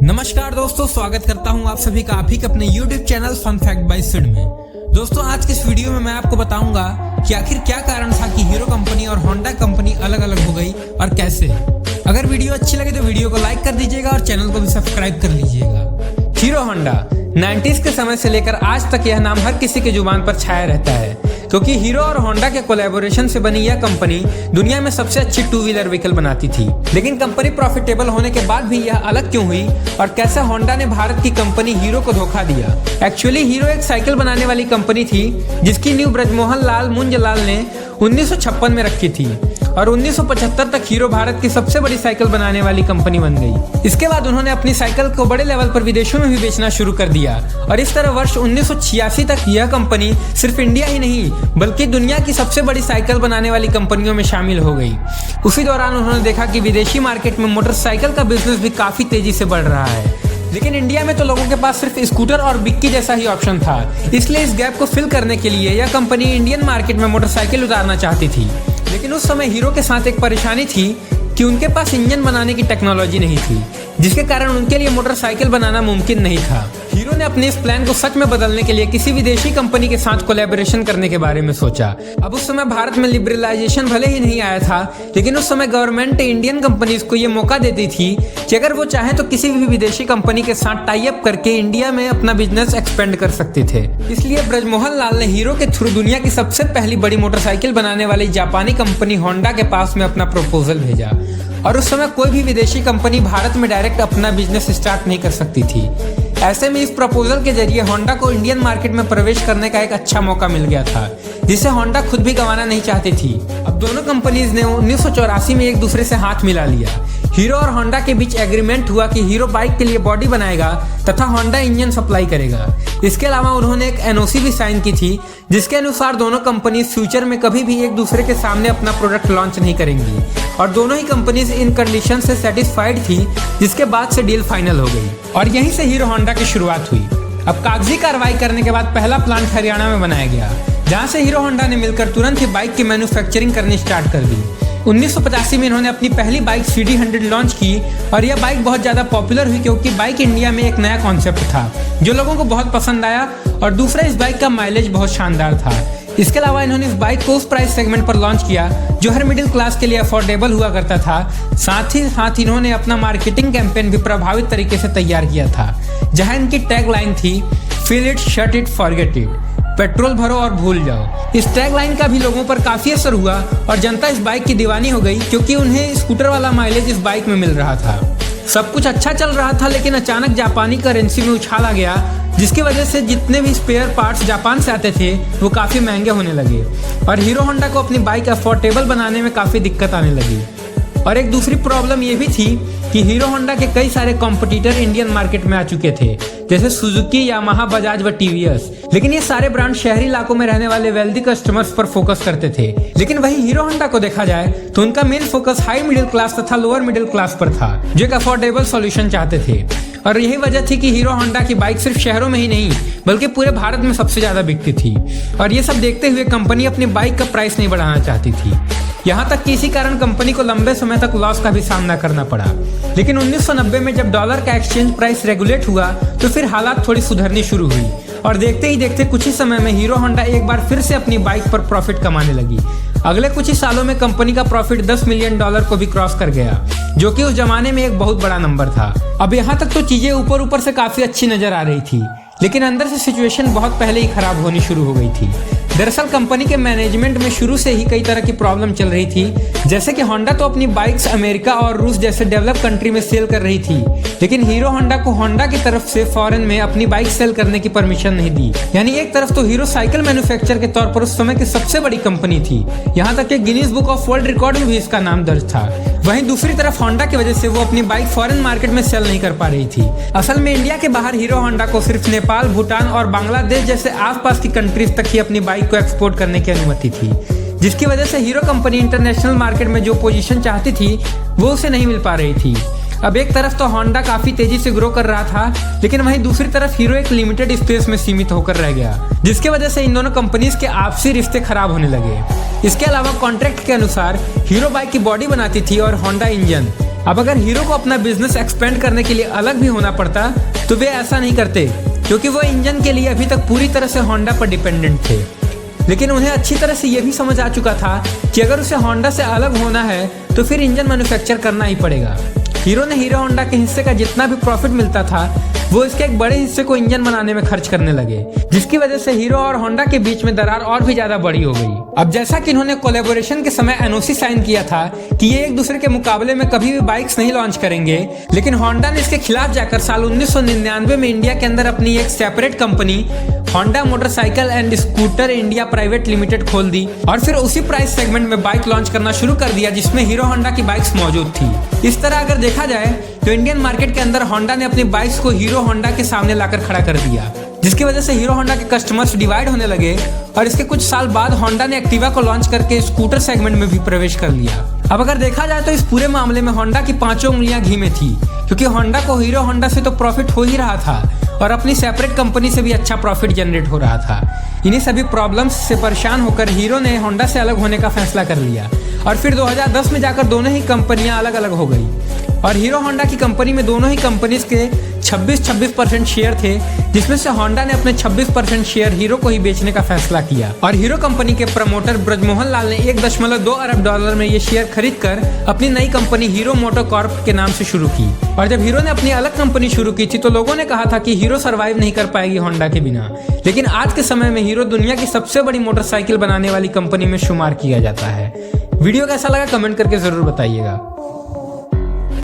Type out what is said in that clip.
नमस्कार दोस्तों, स्वागत करता हूं आप सभी का आप ही के अपने YouTube channel fun fact by Sid में। दोस्तों, आज के इस वीडियो में मैं आपको बताऊंगा कि आखिर क्या कारण था कि हीरो कंपनी और होंडा कंपनी अलग अलग हो गई और कैसे। अगर वीडियो अच्छी लगे तो वीडियो को लाइक कर दीजिएगा और चैनल को भी सब्सक्राइब कर लीजिएगा। हीरो होंडा 90s के समय से लेकर आज तक यह नाम हर किसी के जुबान पर छाया रहता है, क्योंकि हीरो और होंडा के कोलैबोरेशन से बनी यह कंपनी दुनिया में सबसे अच्छी टू व्हीलर व्हीकल बनाती थी। लेकिन कंपनी प्रॉफिटेबल होने के बाद भी यह अलग क्यों हुई और कैसे होंडा ने भारत की कंपनी हीरो को धोखा दिया। एक्चुअली हीरो एक साइकिल बनाने वाली कंपनी थी जिसकी नींव ब्रजमोहन लाल मुंजलाल ने 1956 में रखी थी और 1975 तक हीरो भारत की सबसे बड़ी साइकिल बनाने वाली कंपनी बन गई। इसके बाद उन्होंने अपनी साइकिल को बड़े लेवल पर विदेशों में भी बेचना शुरू कर दिया और इस तरह वर्ष 1986 तक यह कंपनी सिर्फ इंडिया ही नहीं बल्कि दुनिया की सबसे बड़ी साइकिल बनाने वाली कंपनियों में शामिल हो गई। उसी दौरान उन्होंने देखा कि विदेशी मार्केट में मोटरसाइकिल का बिजनेस भी काफी तेजी से बढ़ रहा है, लेकिन इंडिया में तो लोगों के पास सिर्फ स्कूटर और बिक्की जैसा ही ऑप्शन था। इसलिए इस गैप को फिल करने के लिए यह कंपनी इंडियन मार्केट में मोटरसाइकिल उतारना चाहती थी। लेकिन उस समय हीरो के साथ एक परेशानी थी कि उनके पास इंजन बनाने की टेक्नोलॉजी नहीं थी, जिसके कारण उनके लिए मोटरसाइकिल बनाना मुमकिन नहीं था। हीरो ने अपने इस प्लान को सच में बदलने के लिए किसी विदेशी कंपनी के साथ कोलैबोरेशन करने के बारे में सोचा। अब उस समय भारत में लिबरलाइजेशन भले ही नहीं आया था, लेकिन उस समय गवर्नमेंट इंडियन कंपनीज को ये मौका देती थी कि अगर वो चाहे तो किसी भी विदेशी कंपनी के साथ टाई अप करके इंडिया में अपना बिजनेस एक्सपेंड कर सकते थे। इसलिए ब्रजमोहन लाल ने हीरो के थ्रू दुनिया की सबसे पहली बड़ी मोटरसाइकिल बनाने वाली जापानी कंपनी होंडा के पास में अपना प्रपोजल भेजा। और उस समय कोई भी विदेशी कंपनी भारत में डायरेक्ट अपना बिजनेस स्टार्ट नहीं कर सकती थी। ऐसे में इस प्रपोजल के जरिए होंडा को इंडियन मार्केट में प्रवेश करने का एक अच्छा मौका मिल गया था, जिसे होंडा खुद भी गंवाना नहीं चाहती थी। अब दोनों कंपनीज ने 1984 में एक दूसरे से हाथ मिला लिया। हीरो और होंडा के बीच एग्रीमेंट हुआ कि हीरो बाइक के लिए बॉडी बनाएगा तथा होंडा इंजन सप्लाई करेगा। इसके अलावा उन्होंने एक एनओसी भी साइन की थी, जिसके अनुसार दोनों कंपनी फ्यूचर में कभी भी एक दूसरे के सामने अपना प्रोडक्ट लॉन्च नहीं करेंगी और दोनों ही कंपनीज इन कंडीशन से सेटिस्फाइड थी, जिसके बाद से डील फाइनल हो गई और यहीं से हीरो होंडा की शुरुआत हुई। अब कागजी कार्रवाई करने के बाद पहला प्लांट हरियाणा में बनाया गया, जहां से हीरो होंडा ने मिलकर तुरंत ही बाइक की मैन्युफैक्चरिंग करनी स्टार्ट कर दी। 1985 में इन्होंने अपनी पहली बाइक CD 100 लॉन्च की और यह बाइक बहुत ज़्यादा पॉपुलर हुई, क्योंकि बाइक इंडिया में एक नया कॉन्सेप्ट था जो लोगों को बहुत पसंद आया और दूसरा इस बाइक का माइलेज बहुत शानदार था। इसके अलावा इन्होंने इस बाइक को उस प्राइस सेगमेंट पर लॉन्च किया जो हर मिडिल क्लास के लिए अफोर्डेबल हुआ करता था। साथ ही साथ इन्होंने अपना मार्केटिंग कैंपेन भी प्रभावित तरीके से तैयार किया था, जहां इनकी टैग लाइन थी feel it, shut it, forget it, petrol भरो और भूल जाओ। इस टैग लाइन का भी लोगों पर काफी असर हुआ और जनता इस बाइक की दीवानी हो गई, क्योंकि उन्हें स्कूटर वाला माइलेज इस बाइक में मिल रहा था। सब कुछ अच्छा चल रहा था, लेकिन अचानक जापानी करेंसी में उछाल आ गया, जिसकी वजह से जितने भी स्पेयर पार्ट्स जापान से आते थे वो काफी महंगे होने लगे और हीरो होंडा को अपनी बाइक अफोर्डेबल बनाने में काफी दिक्कत आने लगी। और एक दूसरी प्रॉब्लम ये भी थी कि हीरो होंडा के कई सारे कॉम्पिटिटर इंडियन मार्केट में आ चुके थे, जैसे सुजुकी, यामाहा, बजाज व टीवीएस। लेकिन ये सारे ब्रांड शहरी इलाकों में रहने वाले वेल्दी कस्टमर्स पर फोकस करते थे। लेकिन वही हीरो होंडा को देखा जाए तो उनका main focus high middle class तथा लोअर मिडिल क्लास पर था, जो एक अफोर्डेबल सॉल्यूशन चाहते थे। और यही वजह थी कि हीरो होंडा की बाइक सिर्फ शहरों में ही नहीं बल्कि पूरे भारत में सबसे ज्यादा बिकती थी। और ये सब देखते हुए कंपनी अपनी बाइक का प्राइस नहीं बढ़ाना चाहती थी, यहाँ तक कि इसी कारण कंपनी को लंबे समय तक लॉस का भी सामना करना पड़ा। लेकिन 1990 में जब डॉलर का एक्सचेंज प्राइस रेगुलेट हुआ तो फिर हालात थोड़ी सुधरनी शुरू हुई और देखते ही देखते कुछ ही समय में हीरो होंडा एक बार फिर से अपनी बाइक पर प्रॉफिट कमाने लगी। अगले कुछ ही सालों में कंपनी का प्रॉफिट $10 मिलियन को भी क्रॉस कर गया, जो कि उस जमाने में एक बहुत बड़ा नंबर था। अब यहाँ तक तो चीजें ऊपर ऊपर से काफी अच्छी नजर आ रही थी, लेकिन अंदर से सिचुएशन बहुत पहले ही खराब होनी शुरू हो गई थी। दरअसल कंपनी के मैनेजमेंट में शुरू से ही कई तरह की प्रॉब्लम चल रही थी, जैसे कि होंडा तो अपनी बाइक्स अमेरिका और रूस जैसे डेवलप कंट्री में सेल कर रही थी, लेकिन हीरो होंडा को होंडा की तरफ से फॉरेन में अपनी बाइक सेल करने की परमिशन नहीं दी। यानी एक तरफ तो हीरो साइकिल मैन्युफैक्चर के तौर पर उस समय की सबसे बड़ी कंपनी थी, यहाँ तक कि Guinness book of world record में भी इसका नाम दर्ज था। वहीं दूसरी तरफ होंडा की वजह से वो अपनी बाइक फॉरेन मार्केट में सेल नहीं कर पा रही थी। असल में इंडिया के बाहर हीरो होंडा को सिर्फ नेपाल, भूटान और बांग्लादेश जैसे आसपास की कंट्रीज तक ही अपनी बाइक को एक्सपोर्ट करने की अनुमति थी, जिसकी वजह से हीरो कंपनी इंटरनेशनल मार्केट में जो पोजीशन चाहती थी वो उसे नहीं मिल पा रही थी। अब एक तरफ तो होंडा काफी तेजी से ग्रो कर रहा था, लेकिन वहीं दूसरी तरफ हीरो एक लिमिटेड स्पेस में सीमित होकर रह गया, जिसकी वजह से इन दोनों कंपनीज के आपसी रिश्ते खराब होने लगे। इसके अलावा कॉन्ट्रैक्ट के अनुसार हीरो बाइक की बॉडी बनाती थी और होंडा इंजन। अब अगर हीरो को अपना बिजनेस एक्सपेंड करने के लिए अलग भी होना पड़ता तो वे ऐसा नहीं करते, क्योंकि वो इंजन के लिए अभी तक पूरी तरह से होंडा पर डिपेंडेंट थे। लेकिन उन्हें अच्छी तरह से यह भी समझ आ चुका था कि अगर उसे होंडा से अलग होना है तो फिर इंजन मैन्युफैक्चर करना ही पड़ेगा। हीरो ने हीरो होंडा के हिस्से का जितना भी प्रॉफिट मिलता था वो इसके एक बड़े हिस्से को इंजन बनाने में खर्च करने लगे, जिसकी वजह से हीरो और होंडा के बीच में दरार और भी ज्यादा बड़ी हो गई। अब जैसा कि इन्होंने कोलैबोरेशन के समय एनओसी साइन किया था कि ये एक दूसरे के मुकाबले में कभी भी बाइक्स नहीं लॉन्च करेंगे, लेकिन होंडा ने इसके खिलाफ जाकर साल 1999 में इंडिया के अंदर अपनी एक separate company Honda motorcycle and scooter India private limited खोल दी और फिर उसी प्राइस सेगमेंट में बाइक लॉन्च करना शुरू कर दिया जिसमें हीरो होंडा की बाइक्स मौजूद थी। इस तरह अगर देखा जाए तो इंडियन मार्केट के अंदर होंडा ने अपनी बाइक्स को हीरो होंडा के सामने लाकर खड़ा कर दिया, जिसकी वजह से हीरो होंडा के कस्टमर्स डिवाइड होने लगे और इसके कुछ साल बाद होंडा ने एक्टिवा को लॉन्च करके स्कूटर सेगमेंट में भी प्रवेश कर लिया। अब अगर देखा जाए तो इस पूरे मामले में होंडा की 5 उंगलियां घी में थी, क्योंकि होंडा को हीरो होंडा से तो प्रॉफिट हो ही रहा था और अपनी सेपरेट कंपनी से भी अच्छा प्रॉफिट जनरेट हो रहा था। इन्हीं सभी प्रॉब्लम्स से परेशान होकर हीरो ने होंडा से अलग होने का फैसला कर लिया और फिर 2010 में जाकर दोनों ही कंपनियां अलग अलग हो गई और हीरो होंडा की कंपनी में दोनों ही कंपनीज के 26% शेयर थे, जिसमें से होंडा ने अपने 26% शेयर हीरो को ही बेचने का फैसला किया और हीरो कंपनी के प्रमोटर ब्रजमोहन लाल ने $1.2 अरब में ये शेयर खरीद कर अपनी नई कंपनी हीरो मोटो कॉर्प के नाम से शुरू की। और जब हीरो ने अपनी अलग कंपनी शुरू की थी तो लोगों ने कहा था कि हीरो सर्वाइव नहीं कर पाएगी होंडा के बिना, लेकिन आज के समय में हीरो दुनिया की सबसे बड़ी मोटरसाइकिल बनाने वाली कंपनी में शुमार किया जाता है। वीडियो कैसा लगा कमेंट करके जरूर बताइएगा।